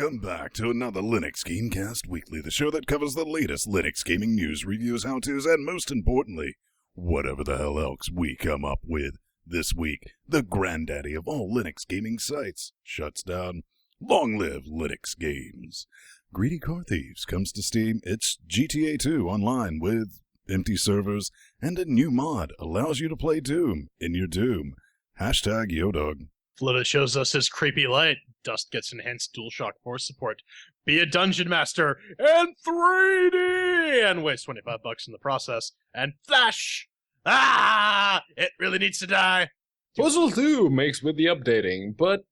Welcome back to another LinuxGameCast Weekly, the show that covers the latest Linux gaming news, reviews, how-tos, and most importantly, whatever the hell else we come up with. This week, the granddaddy of all Linux gaming sites shuts down. Long live Linuxgames. Greedy Car Thieves comes to Steam. It's GTA 2 online with empty servers, and a new mod allows you to play Doom in your Doom. Hashtag YoDog. Flita shows us his creepy light. Dust gets enhanced DualShock 4 support. Be a dungeon master in 3D and waste $25 in the process. And Flash! It really needs to die. Postal 2 makes with the updating, but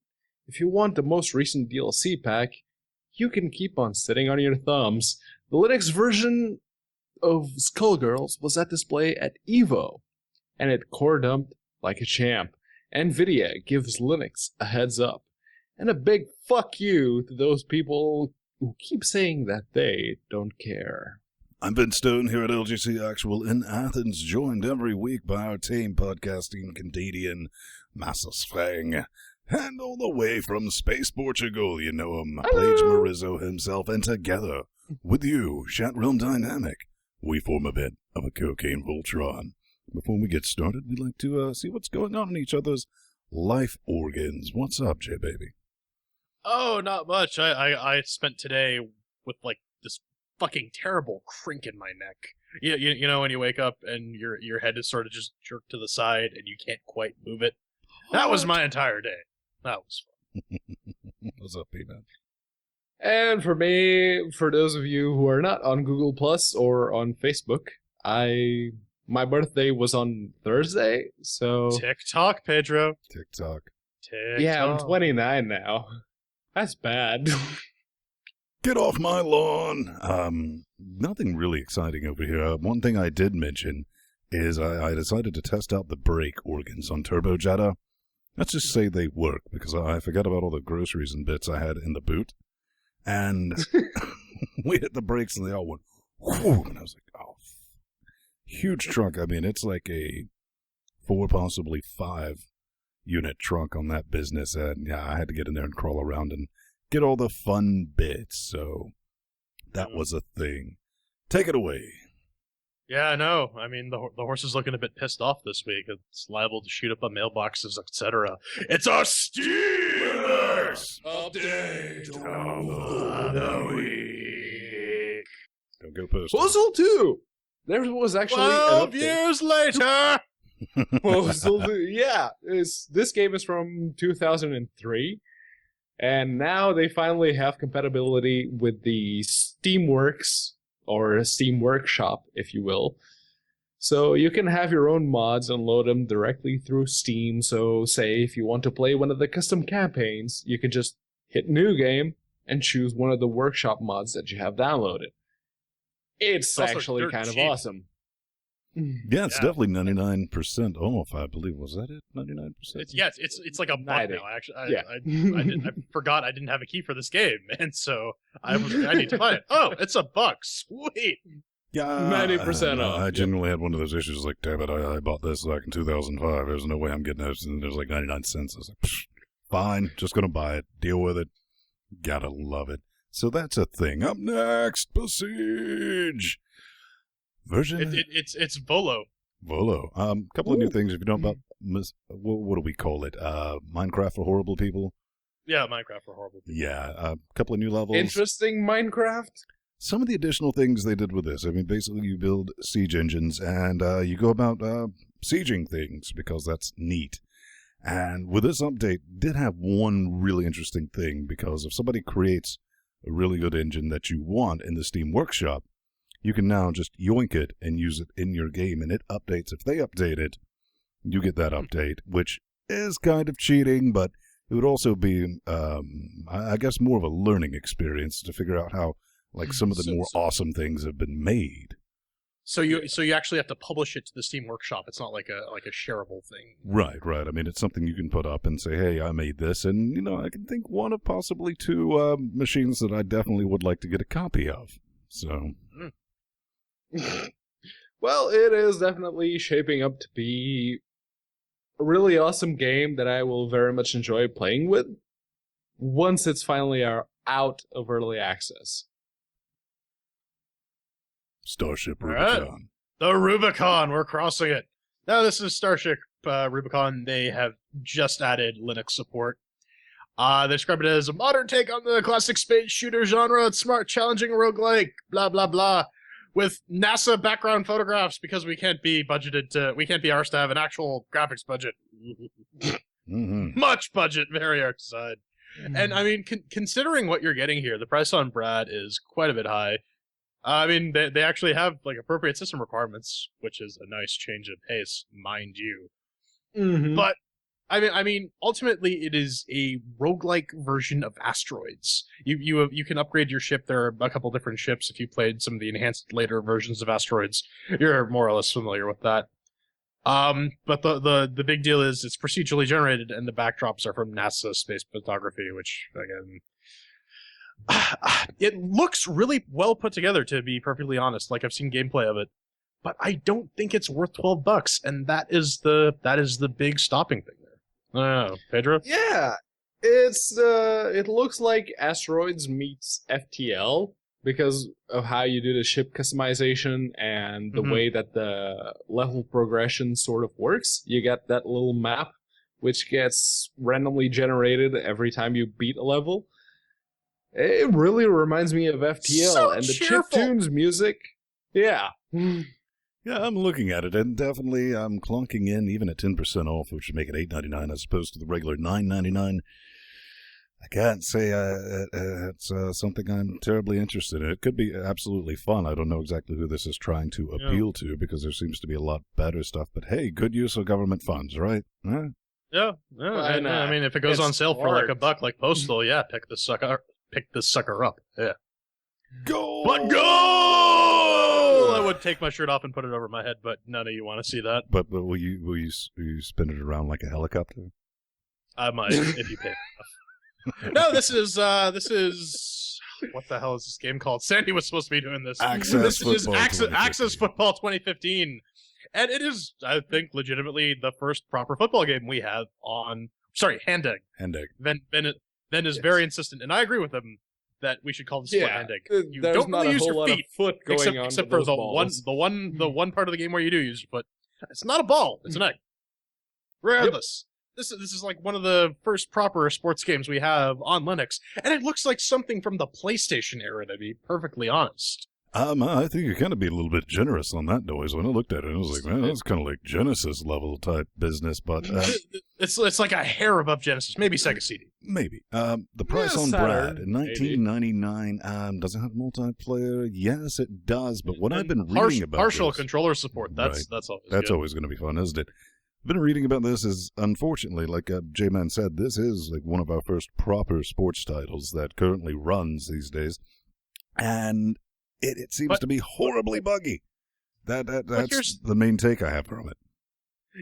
if you want the most recent DLC pack, you can keep on sitting on your thumbs. The Linux version of Skullgirls was at display at EVO, and it core dumped like a champ. NVIDIA gives Linux a heads up. And a big fuck you to those people who keep saying that they don't care. I'm Ben Stone here at LGC Actual in Athens, joined every week by our tame podcasting Canadian Massus Fang. And all the way from Space Portugal, you know him, Plage Marizzo himself, and together with you, Chat Realm Dynamic, we form a bit of a cocaine Voltron. Before we get started, we'd like to see what's going on in each other's life organs. What's up, J-Baby? Oh, not much. I spent today with, like, this fucking terrible crink in my neck. You know when you wake up and your head is sort of just jerked to the side and you can't quite move it? That was my entire day. That was fun. What's up, Peanut? And for me, for those of you who are not on Google Plus or on Facebook, my birthday was on Thursday, so... TikTok, Pedro. TikTok. Yeah, I'm 29 now. That's bad. Get off my lawn! Nothing really exciting over here. One thing I did mention is I decided to test out the brake organs on Turbojetta. Let's just say they work, because I forgot about all the groceries and bits I had in the boot. And we hit the brakes and they all went, whoo, and I was like, oh, huge trunk. I mean, it's like a 4, possibly 5 unit trunk on that business, and yeah, I had to get in there and crawl around and get all the fun bits, so that was a thing. Take it away. Yeah, I know. I mean, the horse is looking a bit pissed off this week. It's liable to shoot up on mailboxes, etc. It's our Steamers update of the week. Don't go Postal. Postal 2! There was actually 12 years later! Postal 2, yeah. This game is from 2003, and now they finally have compatibility with the Steamworks, or Steam Workshop, if you will. So you can have your own mods and load them directly through Steam. So say if you want to play one of the custom campaigns, you can just hit New Game and choose one of the Workshop mods that you have downloaded. It's actually kind of awesome. Yeah, it's definitely 99% off, I believe. Was that it? 99%? It's like a buck now. Actually, I forgot I didn't have a key for this game, and so I need to buy it. Oh, it's $1. Sweet. Yeah, 90% off. I genuinely had one of those issues like, damn it, I bought this like in 2005. There's no way I'm getting this. And there's like 99 cents. I was like, fine, just going to buy it. Deal with it. Gotta love it. So that's a thing. Up next, Besiege. Version? It's Volo. Volo. Couple of new things. If you don't know about, what do we call it? Minecraft for horrible people? Yeah, Minecraft for horrible people. Yeah, a couple of new levels. Interesting Minecraft. Some of the additional things they did with this. I mean, basically you build siege engines and you go about sieging things because that's neat. And with this update, did have one really interesting thing, because if somebody creates a really good engine that you want in the Steam Workshop, you can now just yoink it and use it in your game, and it updates. If they update it, you get that update, which is kind of cheating, but it would also be, I guess, more of a learning experience to figure out how, like, some of the more awesome things have been made. So you actually have to publish it to the Steam Workshop. It's not like a shareable thing. Right. I mean, it's something you can put up and say, hey, I made this, and, you know, I can think one of possibly 2 machines that I definitely would like to get a copy of. So... Well, it is definitely shaping up to be a really awesome game that I will very much enjoy playing with once it's finally out of early access. Starship All right. Rubicon. The Rubicon, we're crossing it. Now this is Starship Rubicon. They have just added Linux support. They describe it as a modern take on the classic space shooter genre. It's smart, challenging, roguelike, blah, blah, blah. With NASA background photographs because we can't be arsed to have an actual graphics budget. Mm-hmm. Much budget, very outside. And I mean, considering what you're getting here, the price on Brad is quite a bit high. I mean, they actually have like appropriate system requirements, which is a nice change of pace, mind you. Mm-hmm. But I mean, ultimately, it is a roguelike version of Asteroids. You can upgrade your ship. There are a couple different ships. If you played some of the enhanced later versions of Asteroids, you're more or less familiar with that. But the big deal is it's procedurally generated, and the backdrops are from NASA space photography, which again, it looks really well put together. To be perfectly honest, like I've seen gameplay of it, but I don't think it's worth $12, and that is the big stopping thing there. I don't know, Pedro? Yeah, it looks like Asteroids meets FTL because of how you do the ship customization and the way that the level progression sort of works. You get that little map, which gets randomly generated every time you beat a level. It really reminds me of FTL, So and the cheerful. chiptunes music. Yeah. Yeah, I'm looking at it, and definitely I'm clunking in even at 10% off, which would make it $8.99 as opposed to the regular $9.99. I can't say it's something I'm terribly interested in. It could be absolutely fun. I don't know exactly who this is trying to appeal to because there seems to be a lot better stuff. But hey, good use of government funds, right? Huh? Yeah. Why not? I mean, if it goes It's on sale for like smart. $1, like Postal, yeah, pick this sucker up. Yeah. Go! But go! I would take my shirt off and put it over my head, but none of you want to see that. But will you spin it around like a helicopter? I might if you pay enough. No, this is what the hell is this game called? Sandy was supposed to be doing this. Access This is Football Access 2015. Football 2015, and it is, I think, legitimately the first proper football game we have on. Sorry, Handegg. Handegg. Ben is very insistent, and I agree with him that we should call this one Handegg. You There's don't not really a use whole your lot feet, of foot going on except with for those the balls. one part of the game where you do use your foot. It's not a ball; it's an egg. Regardless, this is like one of the first proper sports games we have on Linux, and it looks like something from the PlayStation era. To be perfectly honest, I think you're kind of being a little bit generous on that noise. When I looked at it, I was like, man, that's kind of like Genesis level type business, but it's like a hair above Genesis, maybe Sega CD. maybe. The price Yeah, on Saturn, Brad in maybe. $19.99. Does it have multiplayer? Yes, it does. But what I've been reading about partial this, controller support. That's Right. always that's good. always going to be fun, isn't it? I've been reading about this. Is unfortunately, like J-Man said, this is like one of our first proper sports titles that currently runs these days, and it seems But- to be horribly buggy. That's here's- the main take I have from it.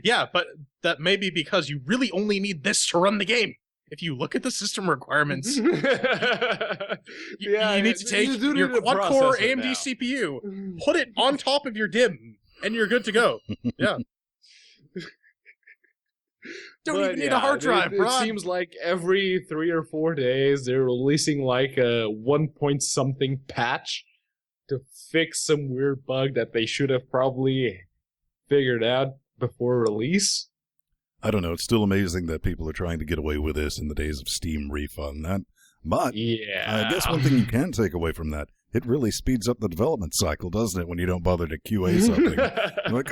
Yeah, but that may be because you really only need this to run the game. If you look at the system requirements, you need to take you do need your a quad-core processor AMD now. CPU, put it on top of your DIMM, and you're good to go. Yeah. Don't But even need a hard drive, it bro. seems like every 3 or 4 days they're releasing like a 1-point-something patch to fix some weird bug that they should have probably figured out before release. I don't know. It's still amazing that people are trying to get away with this in the days of Steam refund. But Yeah. I guess one thing you can take away from that, it really speeds up the development cycle, doesn't it, when you don't bother to QA something? You're like,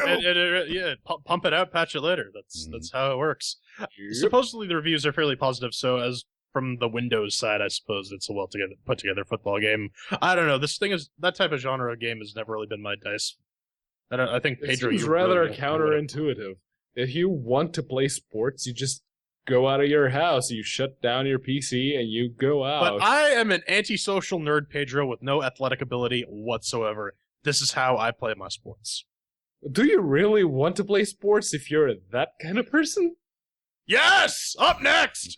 oh, Pump it out, patch it later. That's how it works. Supposedly the reviews are fairly positive, so as from the Windows side, I suppose it's a put together football game. I don't know. That type of genre of game has never really been my dice. I think It Pedro, seems you rather really counterintuitive. If you want to play sports, you just go out of your house, you shut down your PC, and you go out. But I am an antisocial nerd, Pedro, with no athletic ability whatsoever. This is how I play my sports. Do you really want to play sports if you're that kind of person? Yes! Up next!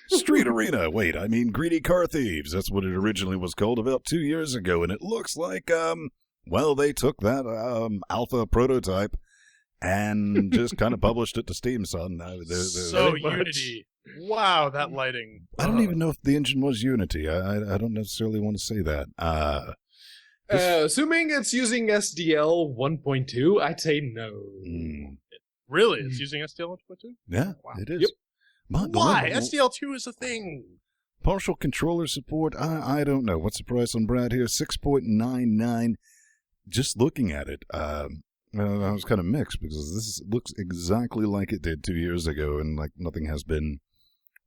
Street Arena. Wait, I mean Greedy Car Thieves. That's what it originally was called about 2 years ago, and it looks like, well, they took that alpha prototype and just kind of published it to Steam, son. So Pretty much. Unity. Wow, that lighting. I don't even know if the engine was Unity. I don't necessarily want to say that. Assuming it's using SDL 1.2, I'd say no. Really? It's using SDL 1.2? Yeah, Wow. it is. Yep. Why? SDL2 is a thing. Partial controller support, I don't know. What's the price on Brad here? 6.99. Just looking at it, I was kind of mixed because this looks exactly like it did 2 years ago, and like nothing has been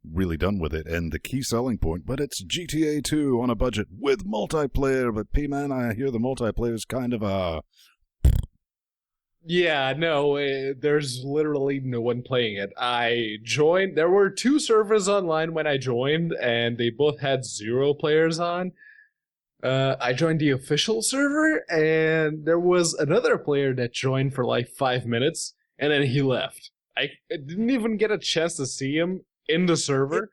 really done with it. And the key selling point, but it's GTA 2 on a budget with multiplayer. But P-Man, I hear the multiplayer is kind of Yeah, no, there's literally no one playing it. I joined, there were 2 servers online when I joined, and they both had 0 players on. I joined the official server, and there was another player that joined for like 5 minutes, and then he left. I didn't even get a chance to see him in the server,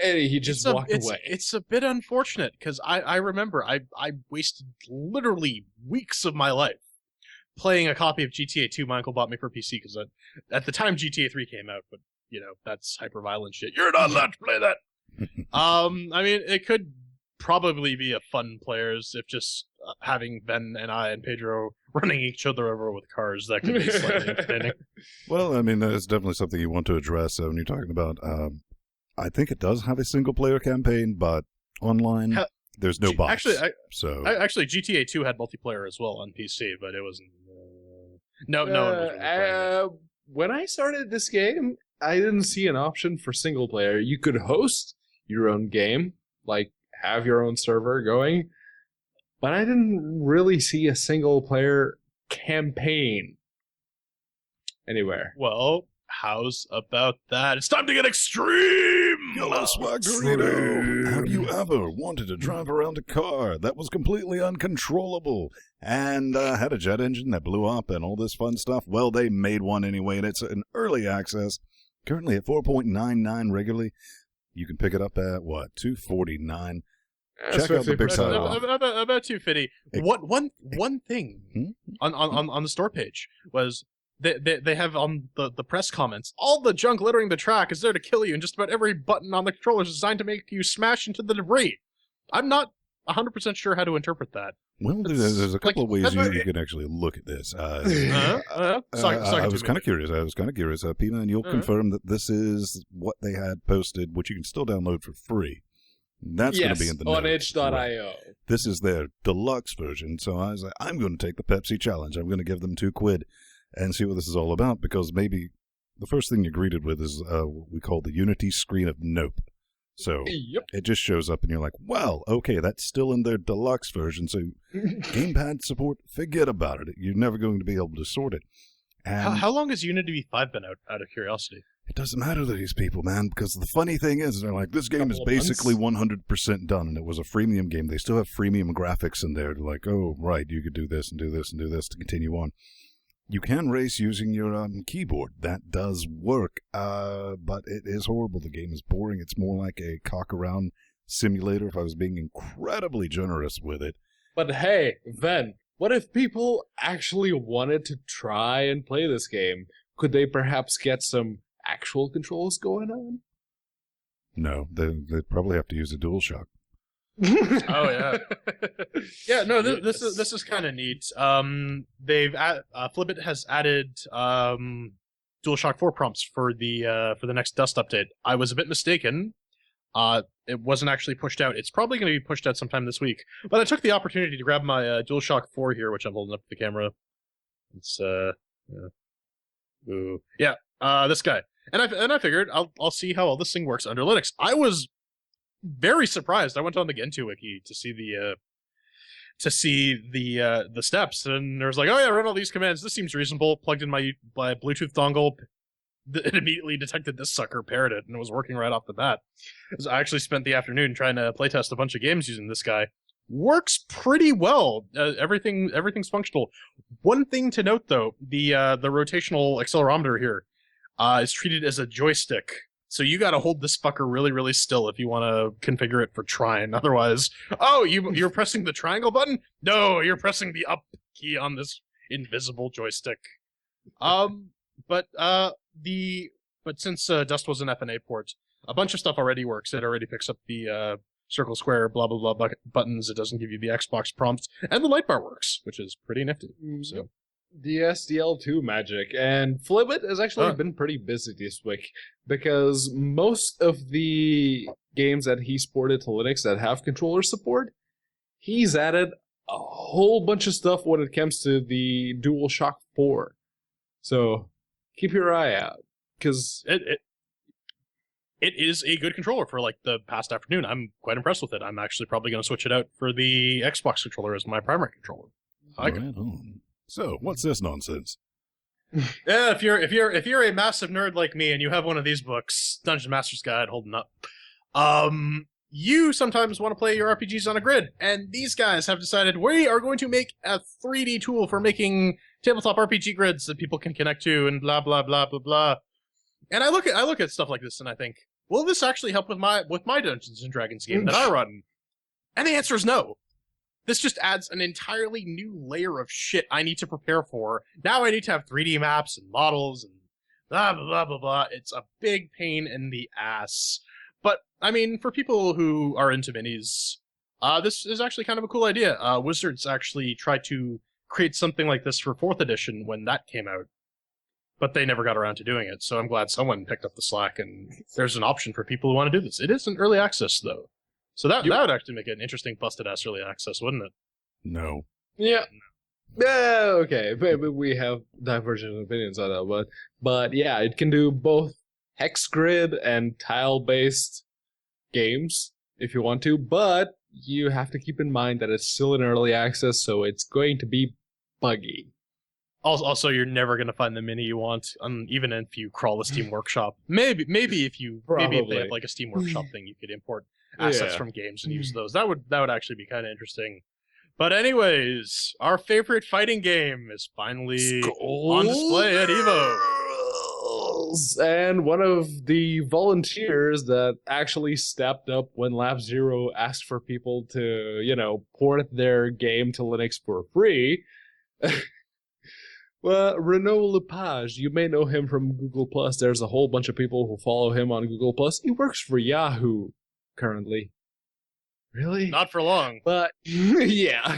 and he just walked away. It's a bit unfortunate, because I remember I wasted literally weeks of my life playing a copy of GTA 2 my uncle bought me for PC, because at the time GTA 3 came out, but, you know, that's hyper-violent shit. You're not allowed to play that! I mean, it could probably be a fun players if just having Ben and I and Pedro running each other over with cars, that could be slightly entertaining. Well, I mean, that's definitely something you want to address when you're talking about. I think it does have a single-player campaign, but online, there's no box. Actually, GTA 2 had multiplayer as well on PC, but it wasn't. No one was really playing it. When I started this game, I didn't see an option for single player. You could host your own game, like have your own server going, but I didn't really see a single player campaign anywhere. Well, how's about that? It's time to get extreme! Hello, Swaggerito! Have you ever wanted to drive around a car that was completely uncontrollable and had a jet engine that blew up and all this fun stuff? Well, they made one anyway, and it's an early access, currently at 4.99 regularly. You can pick it up at, what, $249? Check out the big side off. About $250. One thing on the store page was they have on the press comments, all the junk littering the track is there to kill you, and just about every button on the controller is designed to make you smash into the debris. I'm not 100% sure how to interpret that. Well, there's a couple of ways you can actually look at this. I was kind of curious. P-Man, you'll confirm that this is what they had posted, which you can still download for free. That's going to be in the notes. On itch.io. Right. This is their deluxe version, so I was like, I'm going to take the Pepsi challenge. I'm going to give them £2 and see what this is all about, because maybe the first thing you're greeted with is what we call the Unity screen of nope. So it just shows up and you're like, well, okay, that's still in their deluxe version, so gamepad support, forget about it. You're never going to be able to sort it. And how long has Unity 5 been out of curiosity? It doesn't matter to these people, man, because the funny thing is, they're like, this game is basically 100% done, and it was a freemium game. They still have freemium graphics in there. They're like, oh, right, you could do this and do this and do this to continue on. You can race using your keyboard. That does work, but it is horrible. The game is boring. It's more like a cock-around simulator, if I was being incredibly generous with it. But hey, Ven, what if people actually wanted to try and play this game? Could they perhaps get some actual controls going on? No, they'd probably have to use a DualShock. Oh yeah, yeah. No, this is kind of neat. They've Flipit has added DualShock 4 prompts for the next Dust update. I was a bit mistaken. It wasn't actually pushed out. It's probably going to be pushed out sometime this week. But I took the opportunity to grab my DualShock 4 here, which I'm holding up to the camera. It's this guy. And I figured I'll see how all this thing works under Linux. I was very surprised. I went on the Gentoo wiki to see the steps, and there was like, oh yeah, run all these commands. This seems reasonable. Plugged in my Bluetooth dongle. It immediately detected this sucker, paired it, and it was working right off the bat. So I actually spent the afternoon trying to playtest a bunch of games using this guy. Works pretty well. Everything's functional. One thing to note though, the rotational accelerometer here is treated as a joystick. So you got to hold this fucker really, really still if you want to configure it for trying. Otherwise, oh, you're pressing the triangle button? No, you're pressing the up key on this invisible joystick. But but since Dust was an FNA port, a bunch of stuff already works. It already picks up the circle, square, blah, blah, blah buttons. It doesn't give you the Xbox prompt. And the light bar works, which is pretty nifty. So. The SDL2 magic. And Flibit has actually been pretty busy this week because most of the games that he's ported to Linux that have controller support, he's added a whole bunch of stuff when it comes to the DualShock 4. So keep your eye out because it is a good controller for like the past afternoon. I'm quite impressed with it. I'm actually probably going to switch it out for the Xbox controller as my primary controller. Right on. So, what's this nonsense? Yeah, if you're a massive nerd like me and you have one of these books, Dungeon Master's Guide holding up, you sometimes want to play your RPGs on a grid, and these guys have decided we are going to make a 3D tool for making tabletop RPG grids that people can connect to, and blah blah blah blah blah. And I look at stuff like this and I think, will this actually help with my Dungeons and Dragons game that I run? And the answer is no. This just adds an entirely new layer of shit I need to prepare for. Now I need to have 3D maps and models and blah, blah, blah, blah, blah. It's a big pain in the ass. But, I mean, for people who are into minis, this is actually kind of a cool idea. Wizards actually tried to create something like this for 4th edition when that came out. But they never got around to doing it, so I'm glad someone picked up the slack, and there's an option for people who want to do this. It is an early access, though. So that would actually make it an interesting busted-ass early access, wouldn't it? No. Yeah. Yeah, okay. But we have divergent opinions on that. But yeah, it can do both hex grid and tile-based games if you want to, but you have to keep in mind that it's still in early access, so it's going to be buggy. Also, you're never going to find the mini you want, even if you crawl the Steam Workshop. Maybe if they have like a Steam Workshop thing, you could import assets from games and use those. That would actually be kind of interesting. But anyways, our favorite fighting game is finally on display at EVO. And one of the volunteers that actually stepped up when Lab Zero asked for people to, port their game to Linux for free. Well, Renaud Lepage, you may know him from Google+. There's a whole bunch of people who follow him on Google+. He works for Yahoo currently. Really? Not for long. But, yeah.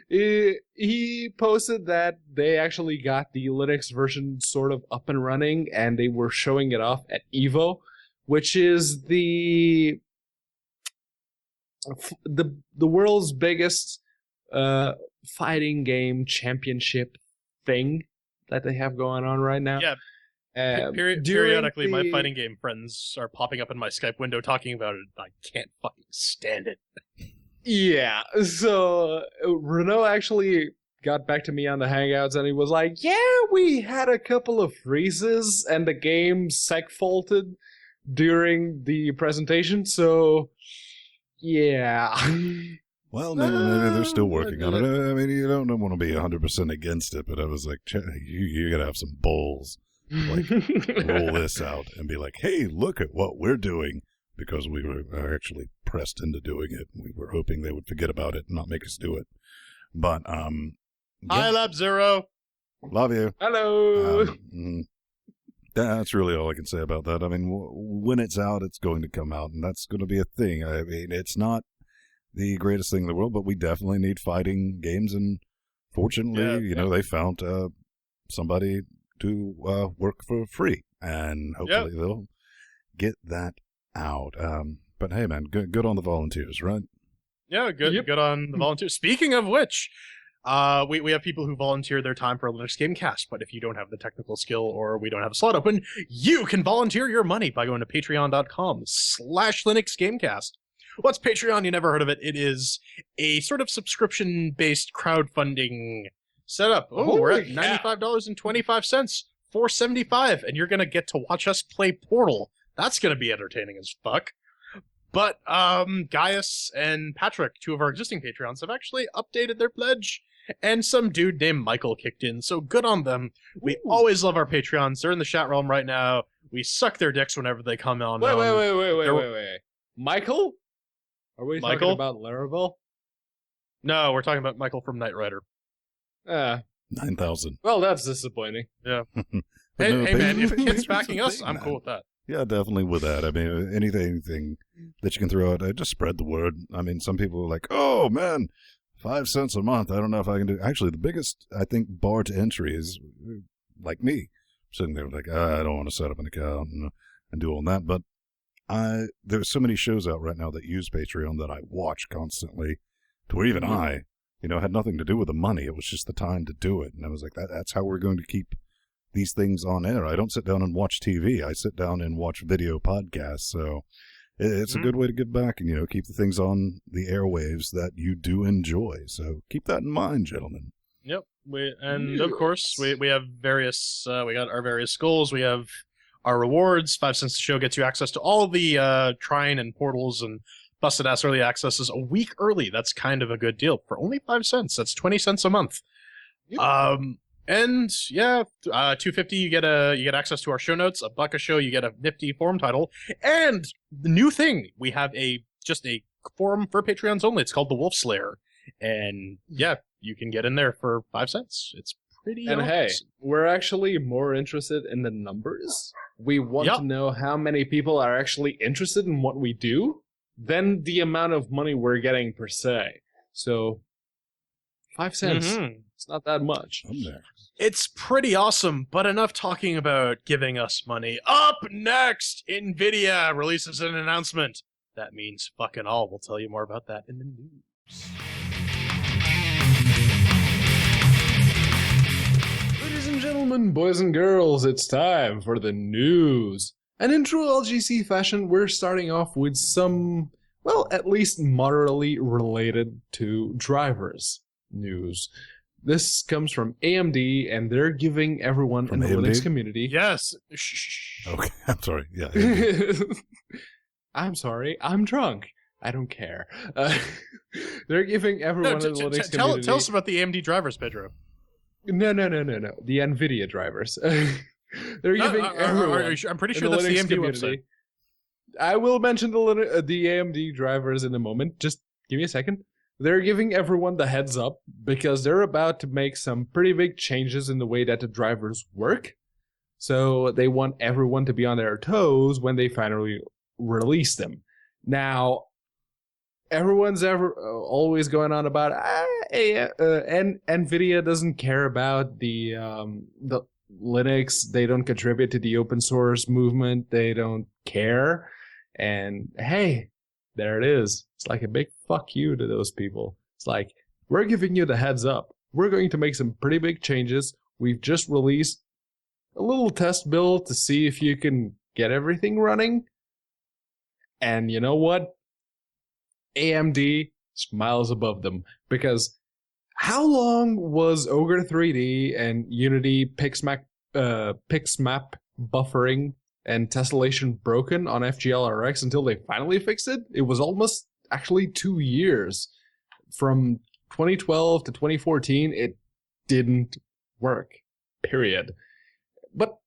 He posted that they actually got the Linux version sort of up and running, and they were showing it off at EVO, which is the world's biggest fighting game championship thing that they have going on right now. Yeah. Periodically, my fighting game friends are popping up in my Skype window talking about it. I can't fucking stand it. Yeah. So Renaud actually got back to me on the Hangouts, and he was like, "Yeah, we had a couple of freezes, and the game sec faulted during the presentation. So, yeah." Well, maybe they're still working on it. I mean, you don't want to be 100% against it, but I was like, you gotta have some balls. Like, roll this out and be like, hey, look at what we're doing, because we were actually pressed into doing it. We were hoping they would forget about it and not make us do it. But, Hi, Lab Zero. Love you. Hello. That's really all I can say about that. I mean, when it's out, it's going to come out, and that's going to be a thing. I mean, it's not the greatest thing in the world, but we definitely need fighting games, and fortunately, they found somebody to work for free, and hopefully they'll get that out. But hey, man, good on the volunteers, right? Yeah, good on the volunteers. Speaking of which, we have people who volunteer their time for LinuxGameCast, but if you don't have the technical skill or we don't have a slot open, you can volunteer your money by going to patreon.com/LinuxGameCast. What's Patreon? You never heard of it. It is a sort of subscription-based crowdfunding setup. Oh, we're at $95.25, $4.75, and you're going to get to watch us play Portal. That's going to be entertaining as fuck. But Gaius and Patrick, two of our existing Patreons, have actually updated their pledge, and some dude named Michael kicked in, so good on them. We always love our Patreons. They're in the chat realm right now. We suck their dicks whenever they come on. Wait. Michael? Are we talking about Laravel? No, we're talking about Michael from Knight Rider. 9,000. Well, that's disappointing. Yeah. But Hey, no, hey man, if Patreon Kit's is backing a us, thing, I'm man. cool with that. Yeah, definitely with that. I mean, anything that you can throw out, just spread the word. I mean, some people are like, oh, man, 5 cents a month. I don't know if I can do. Actually, the biggest, I think, bar to entry is like me, sitting there like, I don't want to set up an account and do all that. But there's so many shows out right now that use Patreon that I watch constantly, to where even I, had nothing to do with the money. It was just the time to do it. And I was like, that's how we're going to keep these things on air. I don't sit down and watch TV. I sit down and watch video podcasts. So it's a good way to give back and, keep the things on the airwaves that you do enjoy. So keep that in mind, gentlemen. Yep. Of course, we have various, we got our various goals. We have our rewards. 5 cents a show gets you access to all of the Trine and Portals and Busted Ass Early Accesses a week early. That's kind of a good deal. For only 5 cents, that's 20 cents a month. Yep. And yeah, $2.50 you get access to our show notes. $1 a show you get a nifty forum title. And the new thing, we have just a forum for Patreons only. It's called the Wolf Slayer. And yeah, you can get in there for 5 cents. It's pretty And awesome. hey, we're actually more interested in the numbers. We want to know how many people are actually interested in what we do than the amount of money we're getting per se. So 5 cents. It's not that much. It's pretty awesome, but enough talking about giving us money. Up next, NVIDIA releases an announcement. That means fucking all. We'll tell you more about that in the news. Ladies and gentlemen, boys and girls, it's time for the news. And in true LGC fashion, we're starting off with some, well, at least moderately related to drivers news. This comes from AMD, and they're giving everyone in the Linux community... Yes. Shh. Okay, I'm sorry. Yeah. I'm sorry. I'm drunk. I don't care. They're giving everyone in the Linux community... Tell us about the AMD drivers, Pedro. No. The NVIDIA drivers. They're giving everyone... I'm pretty sure that's the AMD website. I will mention the AMD drivers in a moment. Just give me a second. They're giving everyone the heads up because they're about to make some pretty big changes in the way that the drivers work. So they want everyone to be on their toes when they finally release them. Now, everyone's always going on about NVIDIA doesn't care about the Linux. They don't contribute to the open source movement. They don't care. And hey, there it is. It's like a big fuck you to those people. It's like, we're giving you the heads up. We're going to make some pretty big changes. We've just released a little test build to see if you can get everything running. And you know what? AMD smiles above them. Because how long was Ogre 3D and Unity PixMap buffering and tessellation broken on FGLRX until they finally fixed it? It was almost actually 2 years. From 2012 to 2014, it didn't work. Period. But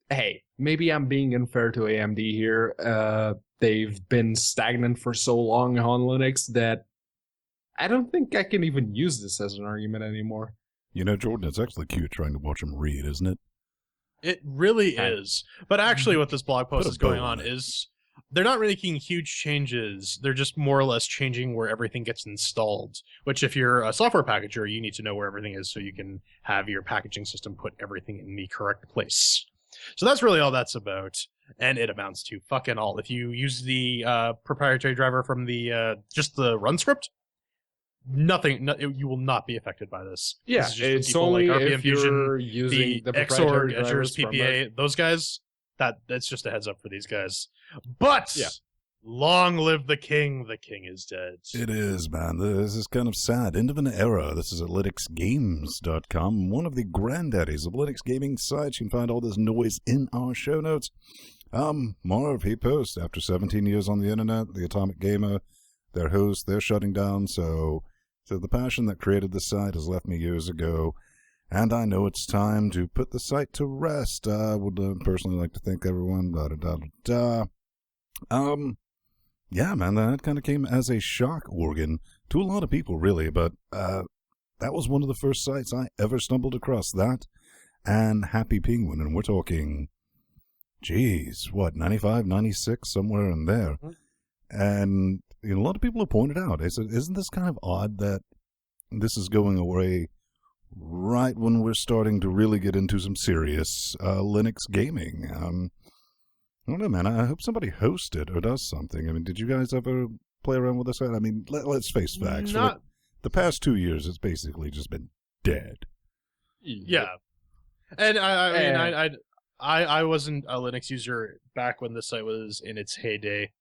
hey, maybe I'm being unfair to AMD here. They've been stagnant for so long on Linux that I don't think I can even use this as an argument anymore. Jordan, it's actually cute trying to watch him read, isn't it? It really is. But actually what this blog post is going on is they're not really making huge changes. They're just more or less changing where everything gets installed, which if you're a software packager, you need to know where everything is so you can have your packaging system put everything in the correct place. So that's really all that's about. And it amounts to fucking all. If you use the proprietary driver from the just the run script, you will not be affected by this. Yeah, this it's only like RPM if Fusion, you're using the Xorg, proprietary Azures, PPA, those guys. That's just a heads up for these guys. But long live the king! The king is dead. It is, man. This is kind of sad. End of an era. This is at LinuxGames.com, one of the granddaddies of Linux gaming sites. You can find all this noise in our show notes. Marv, he posts, after 17 years on the internet, the Atomic Gamer, their host, they're shutting down, so the passion that created the site has left me years ago, and I know it's time to put the site to rest. I would personally like to thank everyone, yeah, man, that kind of came as a shock organ to a lot of people, really, but that was one of the first sites I ever stumbled across, that and Happy Penguin. And we're talking, geez, what, 95, 96, somewhere in there. And a lot of people have pointed out, isn't this kind of odd that this is going away right when we're starting to really get into some serious Linux gaming? I don't know, man. I hope somebody hosts it or does something. I mean, did you guys ever play around with this? I mean, let's face facts. For the past 2 years, it's basically just been dead. Yeah. And I wasn't a Linux user back when the site was in its heyday.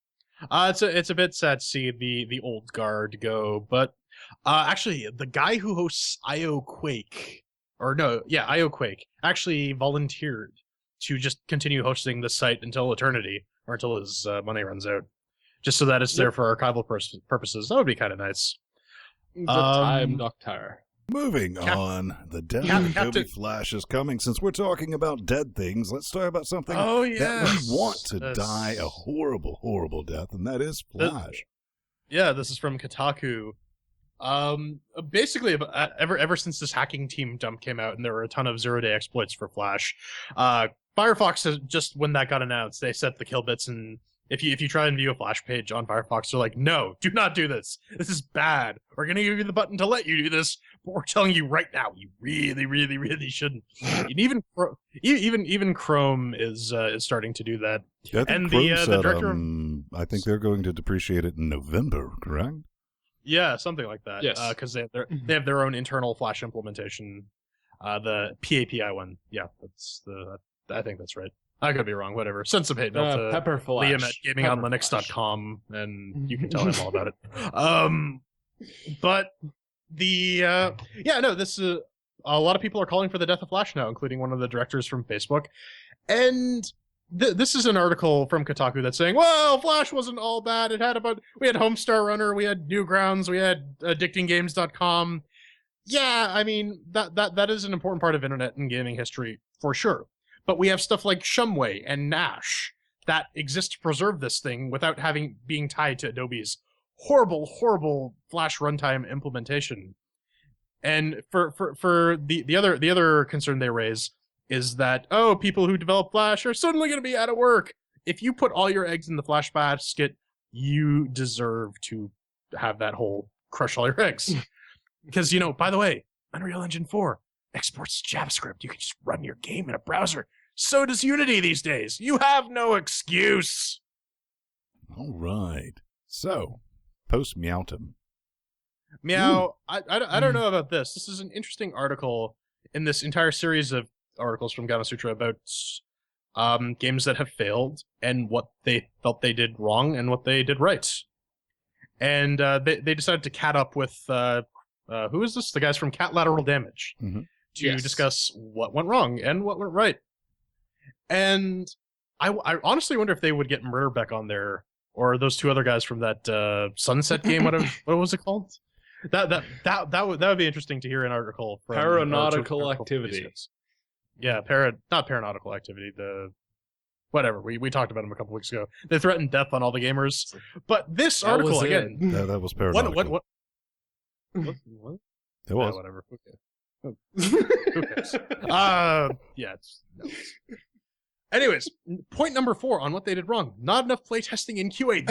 It's a bit sad to see the old guard go, but actually the guy who hosts IOQuake actually volunteered to just continue hosting the site until eternity, or until his money runs out, just so that it's there for archival purposes. That would be kind of nice. The time doctor. Moving on, the death of Adobe Flash is coming. Since we're talking about dead things, let's talk about something that we want to die a horrible, horrible death, and that is Flash. This is from Kotaku. Basically, ever since this hacking team dump came out, and there were a ton of zero-day exploits for Flash, Firefox has just, when that got announced, they set the kill bits, and if you try and view a Flash page on Firefox, they're like, no, do not do this. This is bad. We're going to give you the button to let you do this, but we're telling you right now, you really, really, really shouldn't. And even Chrome is starting to do that. Yeah, I think and Chrome the said, director, I think they're going to depreciate it in November, correct? Yeah, something like that. Yes, because they have their own internal Flash implementation, the PAPI one. Yeah, I think that's right. I could be wrong. Whatever. Send some hate mail to Pepper Flash. Liam at gamingonlinux.com, and you can tell him all about it. But this is a lot of people are calling for the death of Flash now, including one of the directors from Facebook, and. This is an article from Kotaku that's saying, well, Flash wasn't all bad. We had Homestar Runner, we had Newgrounds, we had addictinggames.com. Yeah, I mean, that is an important part of internet and gaming history, for sure. But we have stuff like Shumway and Nash that exist to preserve this thing without being tied to Adobe's horrible, horrible Flash runtime implementation. And for the other concern they raise is that, people who develop Flash are suddenly going to be out of work. If you put all your eggs in the Flash basket, you deserve to have that hole crush all your eggs. Because, by the way, Unreal Engine 4 exports JavaScript. You can just run your game in a browser. So does Unity these days. You have no excuse. All right. So, post Meowtum. Meow, I don't know about this. This is an interesting article in this entire series of articles from Gamasutra about games that have failed and what they felt they did wrong and what they did right. And they decided to cat up with who is this? The guys from Cat Lateral Damage to discuss what went wrong and what went right. And I honestly wonder if they would get Murderbeck on there, or those two other guys from that Sunset game. What was it called? That would be interesting to hear an article from Paranautical Activity. Yeah, not Paranautical Activity. Whatever, we talked about them a couple weeks ago. They threatened death on all the gamers. But this article again, that was Paranautical. What? It was. Whatever. Who cares? Anyways, point number 4 on what they did wrong. Not enough playtesting in QA.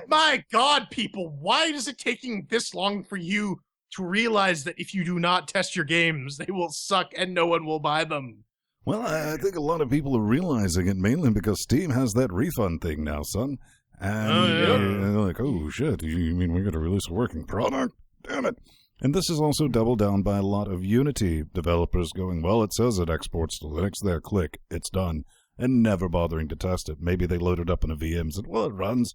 My God, people, why is it taking this long for you to realize that if you do not test your games, they will suck and no one will buy them? Well, I think a lot of people are realizing it mainly because Steam has that refund thing now, son. And they're like, oh, shit, you mean we got to release a working product? Damn it. And this is also doubled down by a lot of Unity developers going, well, it says it exports to Linux, there, click, it's done, and never bothering to test it. Maybe they load it up in a VM and said, well, it runs,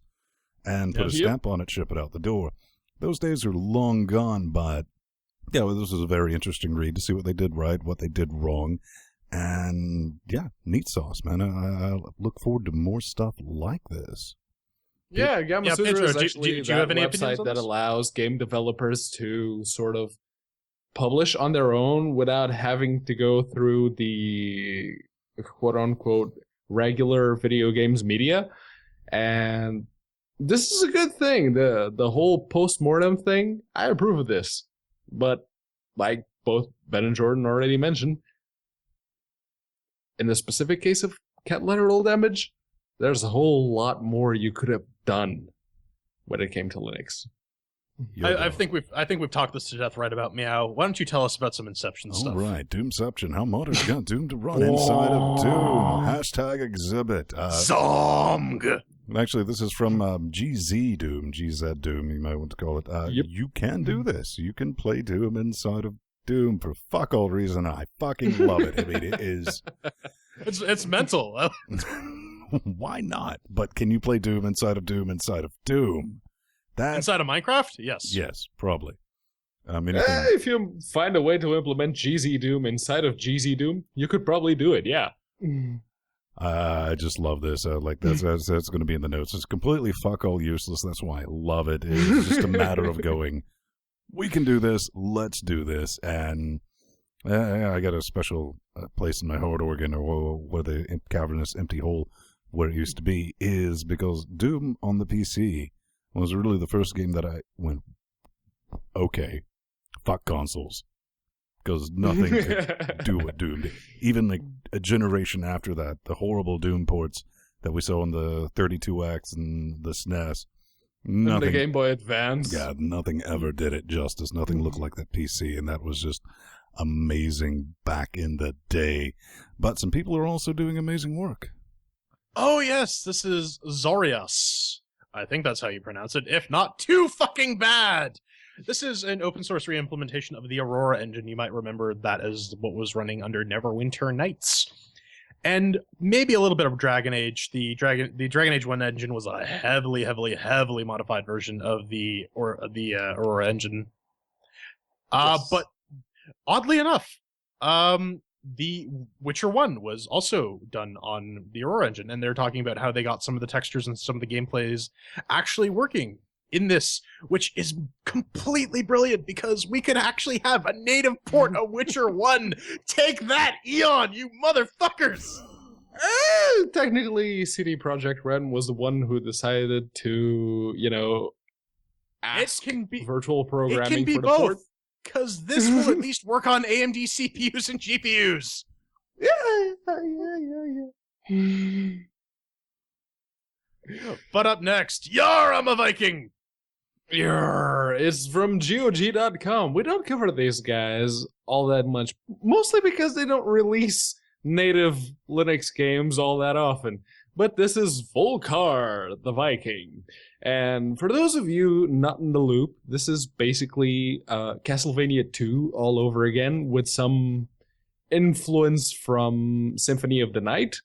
and put a stamp on it, ship it out the door. Those days are long gone, but this was a very interesting read to see what they did right, what they did wrong, and neat sauce, man. I look forward to more stuff like this. Yeah, Gamasutra Pedro, is actually do you have any website that allows game developers to sort of publish on their own without having to go through the quote-unquote regular video games media. And this is a good thing. The whole post-mortem thing, I approve of this. But like both Ben and Jordan already mentioned, in the specific case of cat lateral damage, there's a whole lot more you could have done when it came to Linux. I think we've talked this to death right about Meow. Why don't you tell us about some Inception stuff? All right, Doomception. How modern got Doom to run inside of Doom? Hashtag exhibit. Song! Actually, this is from GZ Doom, GZ Doom, you might want to call it. Yep. You can do this. You can play Doom inside of Doom for fuck all reason. I fucking love it. I mean, it is... It's mental. Why not? But can you play Doom inside of Doom inside of Doom? Inside of Minecraft? Yes. Yes, probably. If you find a way to implement GZ Doom inside of GZ Doom, you could probably do it, yeah. I just love this. That's going to be in the notes. It's completely fuck all useless. That's why I love it. It's just a matter of going, we can do this, let's do this. And I got a special place in my heart organ, or where the cavernous empty hole where it used to be, is because Doom on the PC was really the first game that I went, okay, fuck consoles. Because nothing could do what Doom did. Even like a generation after that, the horrible Doom ports that we saw on the 32X and the SNES. Nothing, and the Game Boy Advance. Yeah, nothing ever did it justice. Nothing looked like that PC, and that was just amazing back in the day. But some people are also doing amazing work. Oh, yes, this is Zorias. I think that's how you pronounce it. If not, too fucking bad! This is an open source reimplementation of the Aurora engine. You might remember that as what was running under Neverwinter Nights. And maybe a little bit of Dragon Age. The Dragon Age 1 engine was a heavily modified version of the Aurora engine. Yes. But oddly enough, the Witcher 1 was also done on the Aurora engine, and they're talking about how they got some of the textures and some of the gameplays actually working in this, which is completely brilliant, because we could actually have a native port of Witcher 1. Take that, Eon, you motherfuckers! Technically, CD Projekt Red was the one who decided to, ask virtual programming for the port. Because this will at least work on AMD CPUs and GPUs. Yeah. But up next, Yar, I'm a Viking! It's from GOG.com. We don't cover these guys all that much, mostly because they don't release native Linux games all that often. But this is Volkar the Viking. And for those of you not in the loop, this is basically Castlevania 2 all over again, with some influence from Symphony of the Night.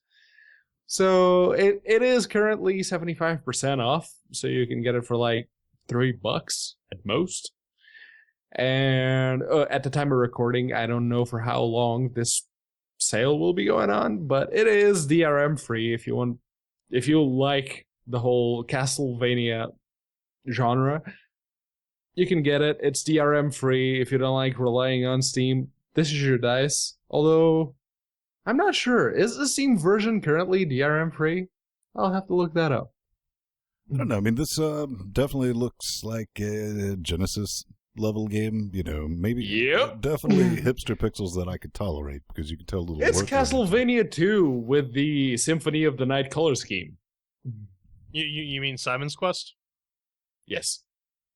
So it is currently 75% off, so you can get it for like $3 at most. And at the time of recording, I don't know for how long this sale will be going on, but it is DRM free if you like the whole Castlevania genre. You can get it. It's DRM free. If you don't like relying on Steam, this is your dice. Although, I'm not sure. Is the Steam version currently DRM free? I'll have to look that up. I don't know. I mean, this definitely looks like a Genesis level game. Maybe definitely hipster pixels that I could tolerate, because you can tell a little. It's Castlevania 2 with the Symphony of the Night color scheme. You mean Simon's Quest? Yes.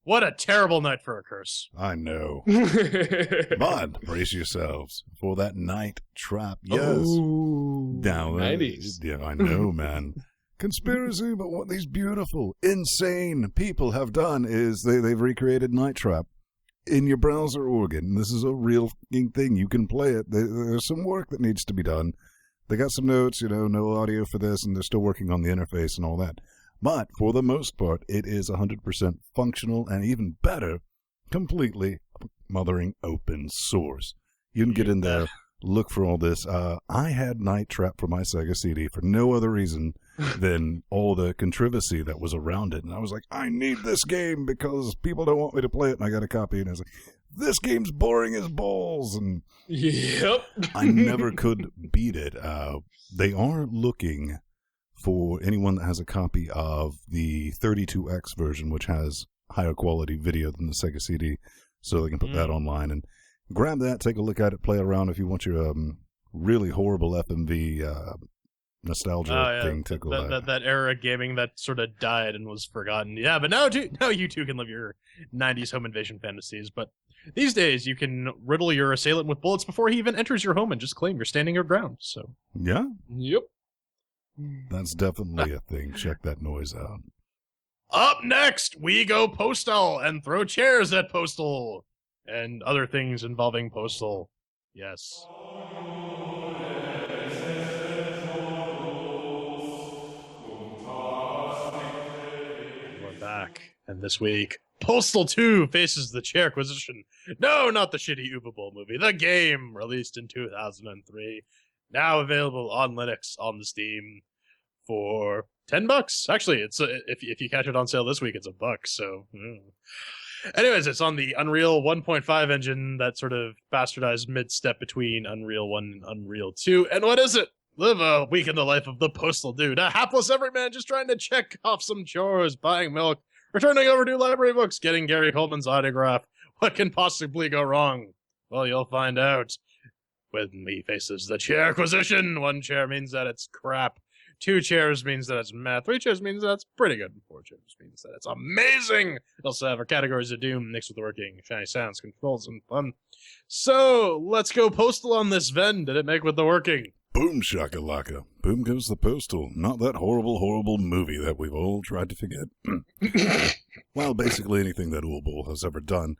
What a terrible night for a curse. I know. But brace yourselves for that night trap. Yes. Oh, now, 90s. Yeah, I know, man. Conspiracy, but what these beautiful, insane people have done is they've recreated Night Trap in your browser organ. This is a real thing. You can play it. There's some work that needs to be done. They got some notes, no audio for this, and they're still working on the interface and all that. But for the most part, it is 100% functional, and even better, completely mothering open source. You can get in there, look for all this. I had Night Trap for my Sega CD for no other reason than all the controversy that was around it. And I was like, I need this game because people don't want me to play it, and I got a copy. And I was like, this game's boring as balls. And yep. I never could beat it. They are looking for anyone that has a copy of the 32X version, which has higher quality video than the Sega CD, so they can put that online and grab that, take a look at it, play around if you want your really horrible FMV nostalgia thing tickled. That era of gaming that sort of died and was forgotten. Yeah, but now you too can live your 90s home invasion fantasies. But these days, you can riddle your assailant with bullets before he even enters your home and just claim you're standing your ground. So yeah, Yep. that's definitely a thing. Check that noise out. Up next, we go Postal and throw chairs at Postal and other things involving Postal. Yes. We're back, and this week, Postal 2 faces the CHAIRQUISITION. No, not the shitty Uber Bowl movie. The game, released in 2003, now available on Linux on the Steam for $10. Actually, it's if you catch it on sale this week, it's $1. So, anyways, it's on the Unreal 1.5 engine, that sort of bastardized mid-step between Unreal 1 and Unreal 2. And what is it? Live a week in the life of the Postal Dude, a hapless everyman just trying to check off some chores, buying milk, returning overdue library books, getting Gary Coleman's autograph. What can possibly go wrong? Well, you'll find out when he faces the CHAIRQUISITION. 1 chair means that it's crap. 2 chairs means that it's meh. 3 chairs means that it's pretty good. And 4 chairs means that it's amazing. It also have our categories of doom mixed with working, shiny sounds, controls, and fun. So, let's go Postal on this Ven. Did it make with the working? Boom shakalaka. Boom goes the Postal. Not that horrible, horrible movie that we've all tried to forget. Well, basically anything that Ulbol has ever done.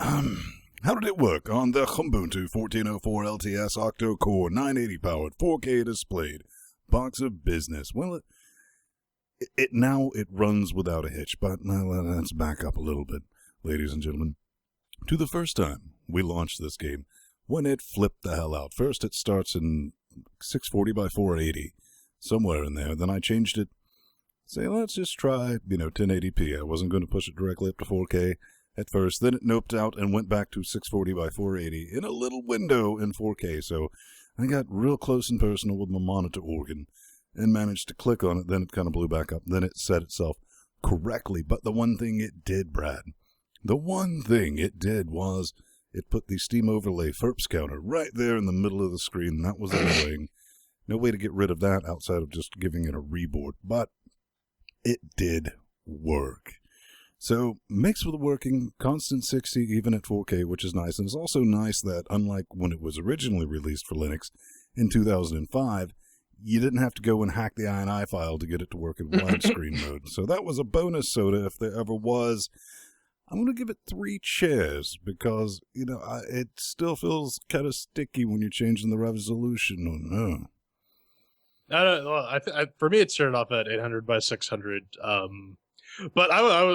How did it work on the Ubuntu 1404 LTS octo-core 980 powered 4K displayed box of business? Well, it now runs without a hitch, but now let's back up a little bit, ladies and gentlemen, to the first time we launched this game, when it flipped the hell out. First, it starts in 640 by 480, somewhere in there. Then I changed it. Say, let's just try, 1080p. I wasn't going to push it directly up to 4K at first. Then it noped out and went back to 640 by 480 in a little window in 4K. So I got real close and personal with my monitor organ and managed to click on it. Then it kind of blew back up. Then it set itself correctly. But the one thing it did, Brad, the one thing it did was it put the Steam Overlay FERPS counter right there in the middle of the screen. That was annoying. No way to get rid of that outside of just giving it a reboot. But it did work. So, mixed with the working, constant 60 even at 4K, which is nice. And it's also nice that, unlike when it was originally released for Linux in 2005, you didn't have to go and hack the INI file to get it to work in widescreen mode. So that was a bonus soda if there ever was. I'm going to give it 3 chairs because, it still feels kind of sticky when you're changing the resolution. Oh, no. For me, it started off at 800 by 600. But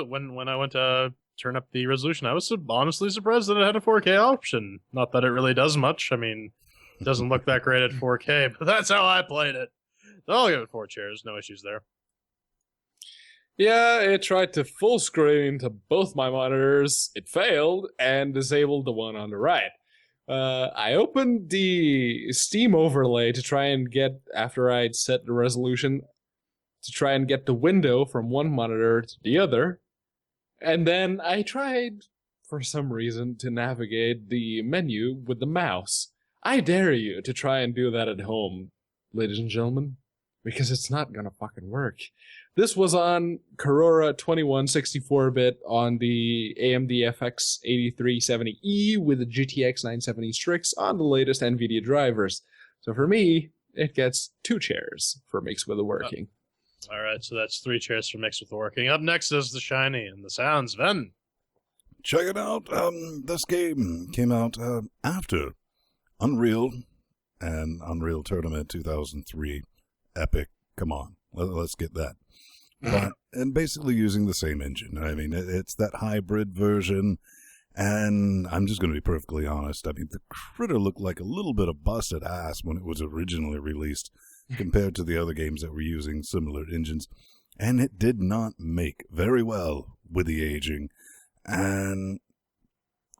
when I went to turn up the resolution, I was honestly surprised that it had a 4K option. Not that it really does much. I mean, it doesn't look that great at 4K, but that's how I played it. So I'll give it 4 chairs. No issues there. Yeah, it tried to full screen to both my monitors. It failed and disabled the one on the right. I opened the Steam overlay to try and get, after I'd set the resolution, to try and get the window from one monitor to the other. And then I tried, for some reason, to navigate the menu with the mouse. I dare you to try and do that at home, ladies and gentlemen, because it's not gonna fucking work. This was on Corora 2164-bit on the AMD FX 8370E with the GTX 970 Strix on the latest NVIDIA drivers. So for me, it gets 2 chairs for Mixed with the Working. All right, so that's 3 chairs for Mixed with the Working. Up next is the Shiny and the Sounds. Ven. Check it out. This game came out after Unreal and Unreal Tournament 2003. Epic. Come on, let's get that. But, and basically using the same engine. I mean, it's that hybrid version, and I'm just going to be perfectly honest. I mean, the critter looked like a little bit of busted ass when it was originally released compared to the other games that were using similar engines, and it did not make very well with the aging. And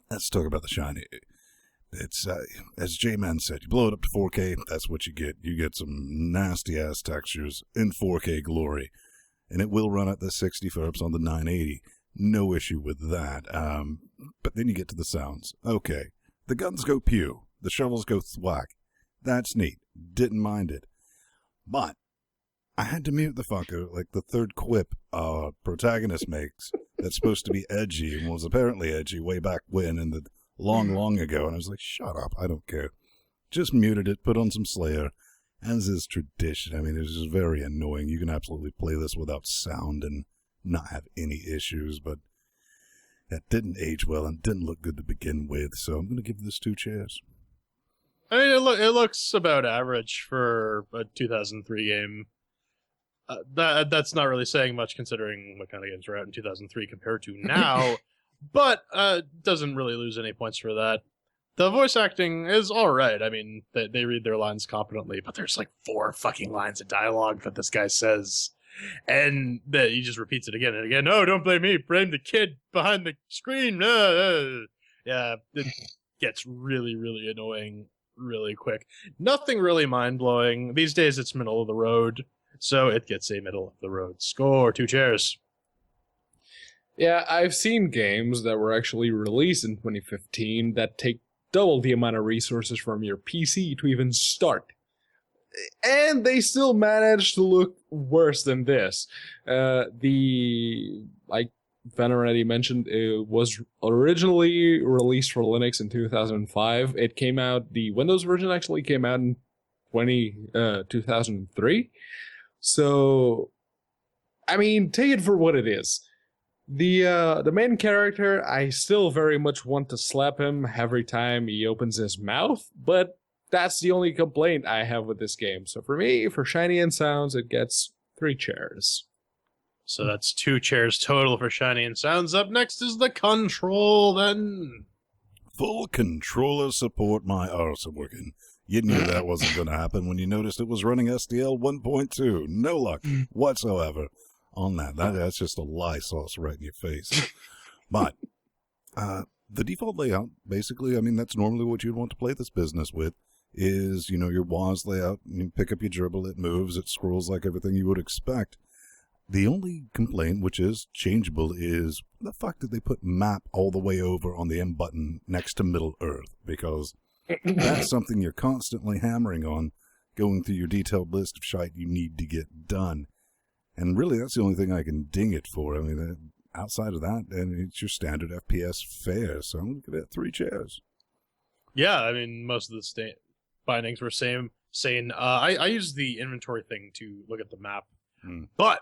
let's talk about the Shiny. It's, as J-Man said, you blow it up to 4K, that's what you get. You get some nasty-ass textures in 4K glory. And it will run at the 60 FERPS on the 980. No issue with that. But then you get to the sounds. Okay. The guns go pew. The shovels go thwack. That's neat. Didn't mind it. But I had to mute the fucker, like the third quip our protagonist makes that's supposed to be edgy and was apparently edgy way back when in the long ago. And I was like, shut up, I don't care. Just muted it, put on some Slayer, as is tradition. I mean, it's just very annoying. You can absolutely play this without sound and not have any issues, but that didn't age well and didn't look good to begin with, so I'm going to give this 2 chairs. I mean, it looks about average for a 2003 game. That's not really saying much considering what kind of games were out in 2003 compared to now, but doesn't really lose any points for that. The voice acting is all right. I mean, they read their lines competently, but there's like 4 fucking lines of dialogue that this guy says, and that he just repeats it again and again. No, don't blame me. Blame the kid behind the screen. Yeah, it gets really, really annoying really quick. Nothing really mind-blowing. These days it's middle of the road, so it gets a middle of the road score. 2 chairs. Yeah, I've seen games that were actually released in 2015 that take double the amount of resources from your PC to even start. And they still manage to look worse than this. Like Van already mentioned, it was originally released for Linux in 2005. It came out, the Windows version actually came out in 2003. So, I mean, take it for what it is. The main character, I still very much want to slap him every time he opens his mouth, but that's the only complaint I have with this game. So for me, for Shiny and Sounds, it gets 3 chairs. So that's 2 chairs total for Shiny and Sounds. Up next is the Control, then. Full controller support, my arse working. You knew that wasn't going to happen when you noticed it was running SDL 1.2. No luck whatsoever on that. That's just a lie sauce right in your face. But the default layout, basically, I mean, that's normally what you'd want to play this business with, is, you know, your WAS layout. You pick up your dribble, it moves, it scrolls like everything you would expect. The only complaint, which is changeable, is the fuck did they put map all the way over on the M button next to Middle Earth? Because that's something you're constantly hammering on, going through your detailed list of shite you need to get done. And really, that's the only thing I can ding it for. I mean, outside of that, and it's your standard FPS fare. So I'm going to give it 3 chairs. Yeah, I mean, most of the bindings were sane. I use the inventory thing to look at the map. But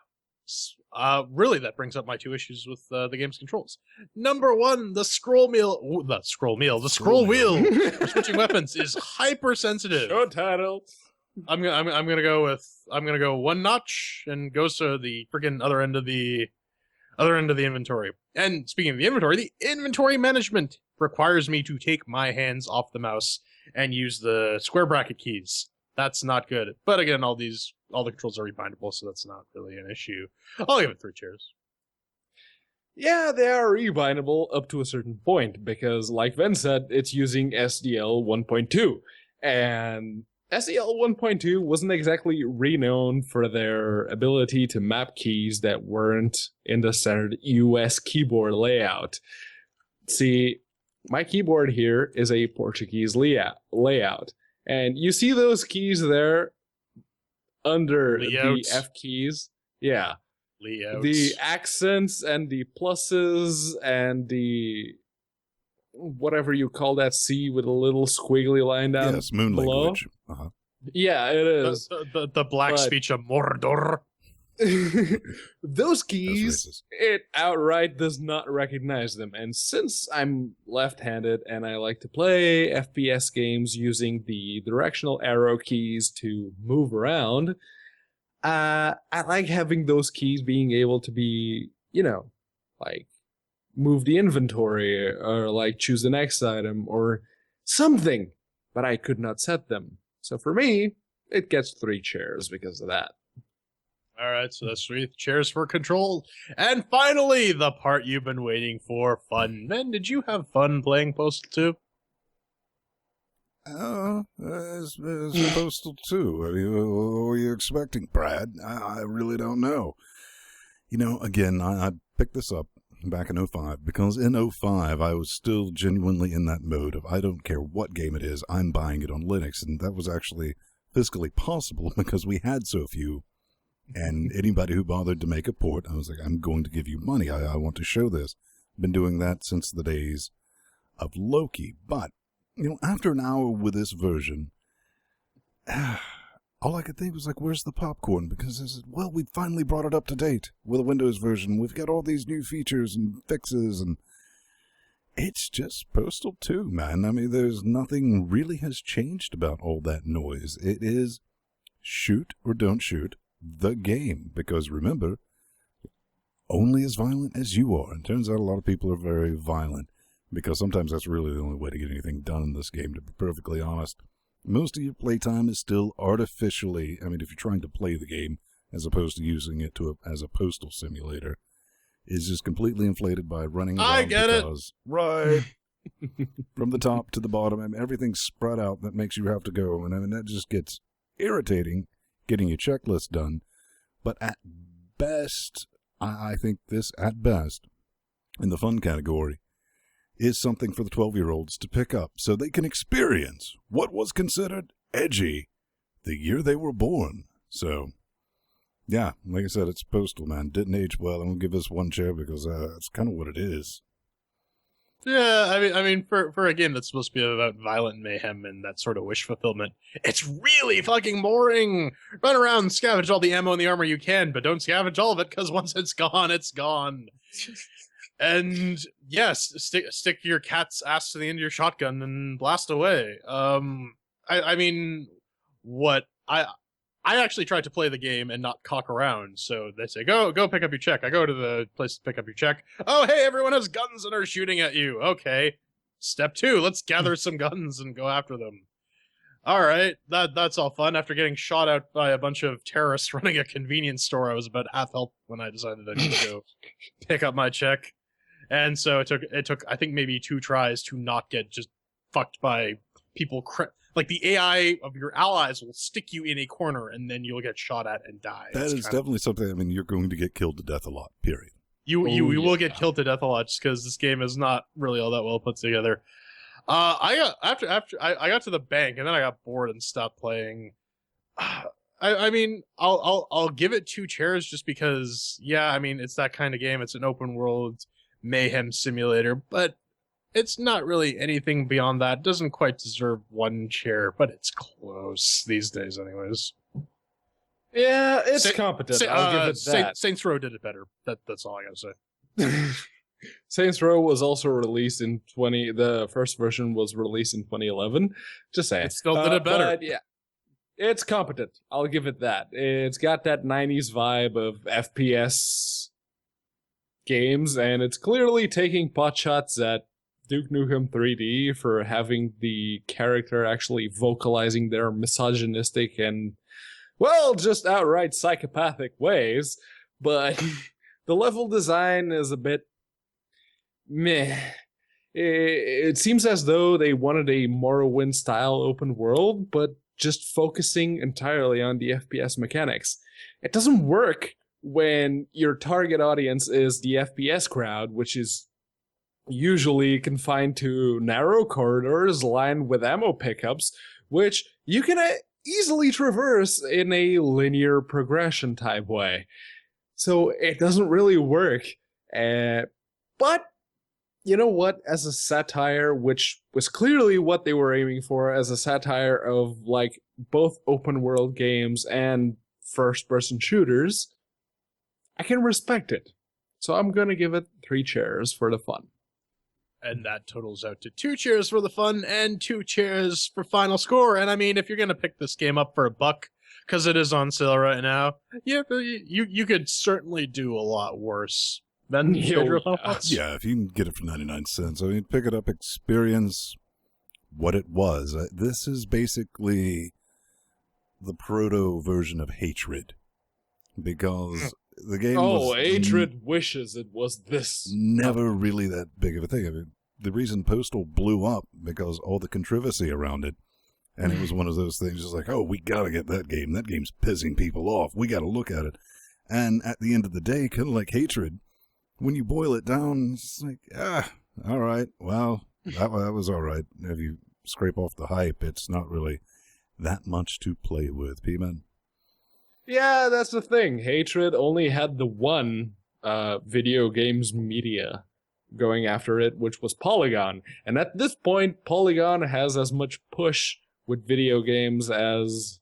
really, that brings up my 2 issues with the game's controls. Number 1, the scroll wheel for switching weapons is hypersensitive. Show title. I'm gonna go 1 notch and goes to the freaking other end of the inventory. And speaking of the inventory management requires me to take my hands off the mouse and use the square bracket keys. That's not good. But again, all the controls are rebindable, so that's not really an issue. I'll give it 3 chairs. Yeah, they are rebindable up to a certain point, because like Ven said, it's using SDL 1.2. And SDL 1.2 wasn't exactly renowned for their ability to map keys that weren't in the standard US keyboard layout. See, my keyboard here is a Portuguese layout. And you see those keys there under Layouts. the F keys? Yeah. Layouts. The accents and the pluses and the whatever you call that C with a little squiggly line down Yes, moon below. language. Uh-huh. Yeah, it is. The black speech of Mordor. Those keys, That's racist. it outright does not recognize them. And since I'm left-handed and I like to play FPS games using the directional arrow keys to move around, I like having those keys being able to be, you know, like move the inventory or like choose the next item or something, but I could not set them. So for me, it gets 3 chairs because of that. All right, so that's 3 chairs for Control. And finally, the part you've been waiting for, fun. Men, did you have fun playing Postal 2? As Postal 2. I mean, what were you expecting, Brad? I really don't know. You know, again, I picked this up back in 05, because in 05 I was still genuinely in that mode of I don't care what game it is, I'm buying it on Linux, and that was actually fiscally possible because we had so few, and anybody who bothered to make a port, I was like, I'm going to give you money, I want to show this. Been doing that since the days of Loki, but, after an hour with this version, all I could think was like, where's the popcorn? Because I said, well, we finally brought it up to date with a Windows version. We've got all these new features and fixes, and it's just Postal 2, man. I mean, there's nothing really has changed about all that noise. It is shoot or don't shoot the game. Because remember, only as violent as you are. And it turns out a lot of people are very violent. Because sometimes that's really the only way to get anything done in this game, to be perfectly honest. Most of your playtime is still artificially, if you're trying to play the game, as opposed to using it as a postal simulator, is just completely inflated by running around. I get it. Right. From the top to the bottom, everything's spread out that makes you have to go. And that just gets irritating, getting your checklist done. But at best, I think this, at best, in the fun category, is something for the 12-year-olds to pick up so they can experience what was considered edgy the year they were born. So, yeah, like I said, it's Postal, man. Didn't age well. I'm going to give this 1 chair because that's kind of what it is. Yeah, I mean, for a game that's supposed to be about violent mayhem and that sort of wish fulfillment, it's really fucking boring. Run around and scavenge all the ammo and the armor you can, but don't scavenge all of it, because once it's gone, it's gone. And yes, stick your cat's ass to the end of your shotgun and blast away. I mean, what I actually tried to play the game and not cock around. So they say, go pick up your check. I go to the place to pick up your check. Oh, hey, everyone has guns and are shooting at you. Okay. Step 2, let's gather some guns and go after them. All right, that's all fun. After getting shot out by a bunch of terrorists running a convenience store, I was about half health when I decided I need to go pick up my check. And so it took I think maybe 2 tries to not get just fucked by people. Like the AI of your allies will stick you in a corner and then you'll get shot at and die. That is definitely something. You're going to get killed to death a lot. Period. You will get killed to death a lot just because this game is not really all that well put together. I got to the bank and then I got bored and stopped playing. I mean, I'll give it 2 chairs just because. Yeah, I mean, it's that kind of game. It's an open world mayhem simulator, but it's not really anything beyond that. It doesn't quite deserve 1 chair, but it's close these days anyways. Yeah, it's competent. I'll give it that. Saints Row did it better. That's all I gotta say. Saints Row was also released in the first version was released in 2011. Just saying. It still did it better. But yeah, it's competent. I'll give it that. It's got that 90s vibe of FPS games, and it's clearly taking potshots at Duke Nukem 3D for having the character actually vocalizing their misogynistic and, well, just outright psychopathic ways. But the level design is a bit meh. It seems as though they wanted a Morrowind-style open world, but just focusing entirely on the FPS mechanics. It doesn't work when your target audience is the FPS crowd, which is usually confined to narrow corridors lined with ammo pickups, which you can easily traverse in a linear progression type way. So it doesn't really work. But you know what? As a satire, which was clearly what they were aiming for, as a satire of like both open world games and first person shooters, I can respect it. So I'm going to give it 3 chairs for the fun. And that totals out to 2 cheers for the fun and 2 cheers for final score. And I mean, if you're going to pick this game up for $1, because it is on sale right now, yeah, you could certainly do a lot worse. Than Pedro? Yeah, if you can get it for 99 cents, pick it up, experience what it was. This is basically the proto version of Hatred. Because the game Hatred wishes it was this. Never really that big of a thing. The reason Postal blew up because all the controversy around it, and it was one of those things just like, oh, we gotta get that game. That game's pissing people off. We gotta look at it. And at the end of the day, kind of like Hatred, when you boil it down, it's like, all right, well, that was all right. If you scrape off the hype, it's not really that much to play with, P-Man. Yeah, that's the thing. Hatred only had the one video games media going after it, which was Polygon. And at this point, Polygon has as much push with video games as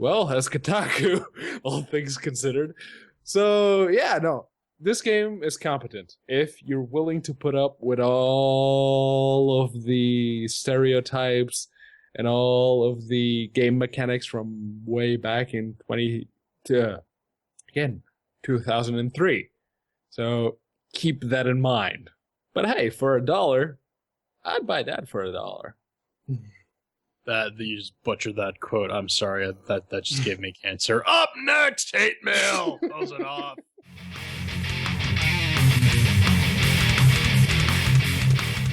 Kotaku, all things considered. So, yeah, no. This game is competent. If you're willing to put up with all of the stereotypes and all of the game mechanics from way back in 2003. So keep that in mind. But hey, for $1, I'd buy that for $1. That you just butchered that quote. I'm sorry. That just gave me cancer. Up next, hate mail. Close it off.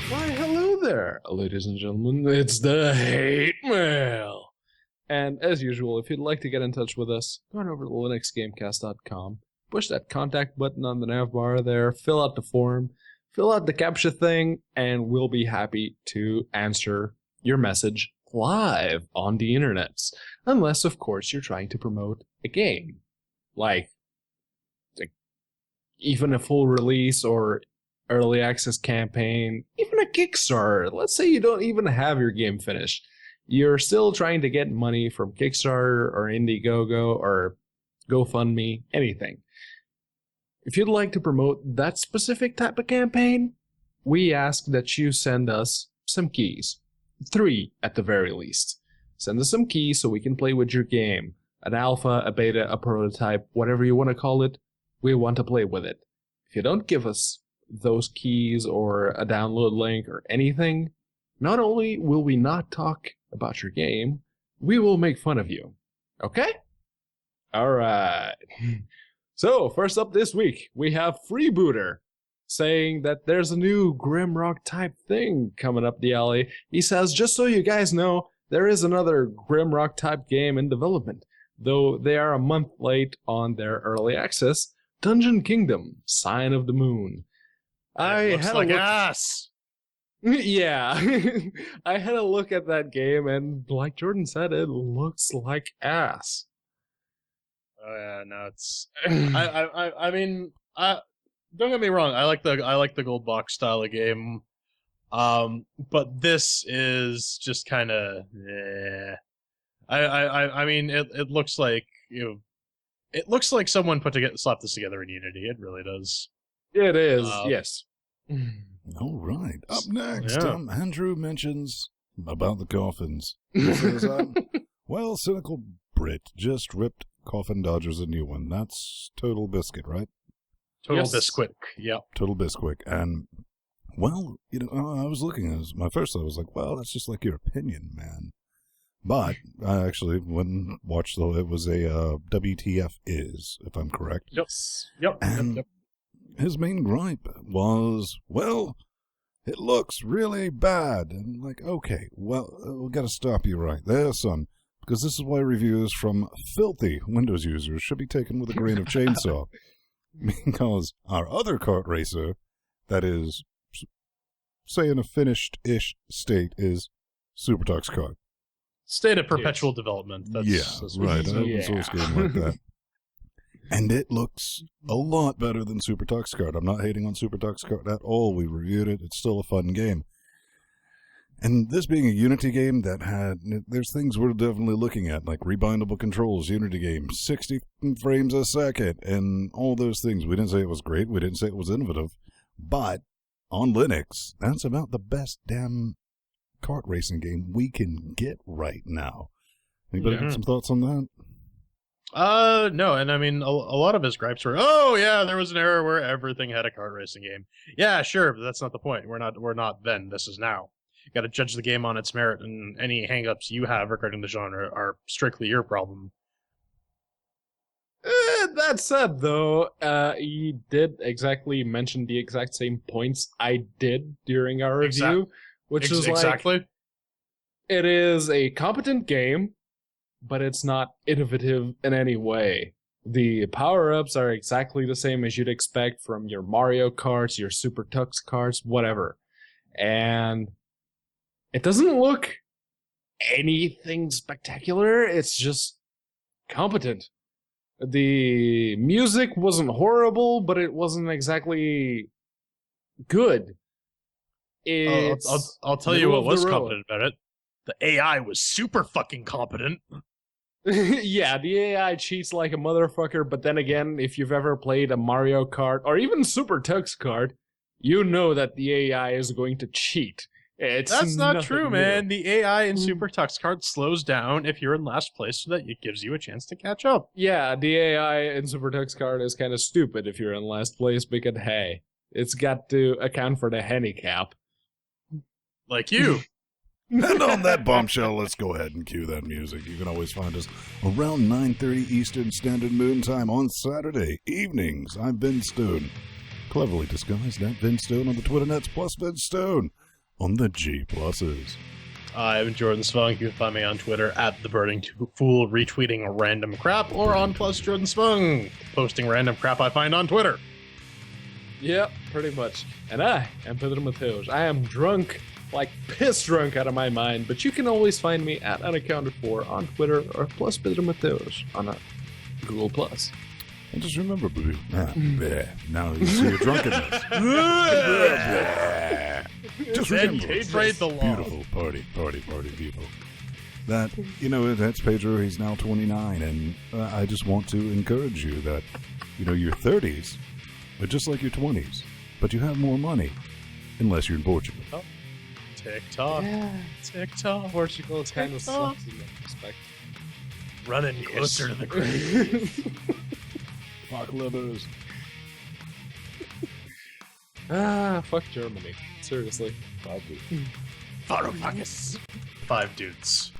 Why, hello there, ladies and gentlemen. It's the hate mail. And as usual, if you'd like to get in touch with us, go on over to LinuxGameCast.com. Push that contact button on the nav bar there. Fill out the form. Fill out the CAPTCHA thing, and we'll be happy to answer your message live on the internets. Unless, of course, you're trying to promote a game. Like even a full release or early access campaign, even a Kickstarter. Let's say you don't even have your game finished. You're still trying to get money from Kickstarter or Indiegogo or GoFundMe, anything. If you'd like to promote that specific type of campaign, we ask that you send us some keys. 3 at the very least. Send us some keys so we can play with your game. An alpha, a beta, a prototype, whatever you want to call it, we want to play with it. If you don't give us those keys or a download link or anything, not only will we not talk about your game, we will make fun of you. Okay? Alright. So, first up this week, we have Freebooter saying that there's a new Grimrock type thing coming up the alley. He says, just so you guys know, there is another Grimrock type game in development, though they are a month late on their early access, Dungeon Kingdom, Sign of the Moon. It looks like ass. Yeah, I had a look at that game, and like Jordan said, it looks like ass. Oh yeah, no, it's. I mean, don't get me wrong. I like the gold box style of game, but this is just kind of. I mean, it looks like it looks like someone slapped this together in Unity. It really does. It is, yes. All right. Up next, Yeah. Andrew mentions about the coffins. He says, well, cynical Brit just ripped Coffin Dodgers a new one. That's Total Biscuit, right? Total Yes. Biscuit. Yep. Total Biscuit. And, well, I was looking at my first thought was like, well, that's just like your opinion, man. But I actually went and watched, it was a WTF is, if I'm correct. Yep. And his main gripe was, well, it looks really bad. And I'm like, okay, well, we've got to stop you right there, son. Because this is why reviews from filthy Windows users should be taken with a grain of chainsaw. Because our other kart racer, that is, say in a finished-ish state, is SuperTux Kart. State of perpetual development. That's right. An Yeah. open source game like that. And it looks a lot better than SuperTux Kart. I'm not hating on SuperTux Kart at all. We reviewed it. It's still a fun game. And this being a Unity game there's things we're definitely looking at, like rebindable controls, Unity game, 60 frames a second, and all those things. We didn't say it was great. We didn't say it was innovative. But on Linux, that's about the best damn kart racing game we can get right now. Anybody have some thoughts on that? No, and I mean, a lot of his gripes were, oh yeah, there was an era where everything had a kart racing game. Yeah, sure, but that's not the point. We're not then. This is now. You got to judge the game on its merit, and any hangups you have regarding the genre are strictly your problem. That said, though, he did exactly mention the exact same points I did during our review, which is exactly. It is a competent game, but it's not innovative in any way. The power-ups are exactly the same as you'd expect from your Mario Karts, your Super Tux carts, whatever. And it doesn't look anything spectacular. It's just competent. The music wasn't horrible, but it wasn't exactly good. I'll tell you what was competent about it. The AI was super fucking competent. Yeah, the AI cheats like a motherfucker, but then again, if you've ever played a Mario Kart or even Super Tux Kart, you know that the AI is going to cheat. That's not true, new. man. The AI in Super Tux Kart slows down if you're in last place so that it gives you a chance to catch up. Yeah, the AI in Super Tux Kart is kind of stupid if you're in last place because, hey, it's got to account for the handicap. Like you. And on that bombshell, let's go ahead and cue that music. You can always find us around 9:30 Eastern Standard Moon Time on Saturday evenings. I'm Ben Stone, cleverly disguised at Ben Stone on the Twitter nets, plus Ben Stone on the G pluses. I'm Jordan Svung. You can find me on Twitter at The Burning Fool, retweeting random crap, or on Plus Jordan Svung, posting random crap I find on Twitter. Yep, pretty much. And I am Pedro Mateos. I am drunk, like piss drunk out of my mind, but you can always find me at Unaccounted4 on Twitter or plus Pedro Mateos on Google Plus. And just remember, boo, now you see your drunkenness. Just remember, Break the law. beautiful party people. That, that's Pedro. He's now 29, and I just want to encourage you that, your 30s are just like your 20s, but you have more money, unless you're in Portugal. Oh. TikTok. Yeah. TikTok. Portugal kind of sucks in that respect. Running closer to the grave. Fuck livers. Fuck Germany. Seriously. 5 dudes. 5 dudes.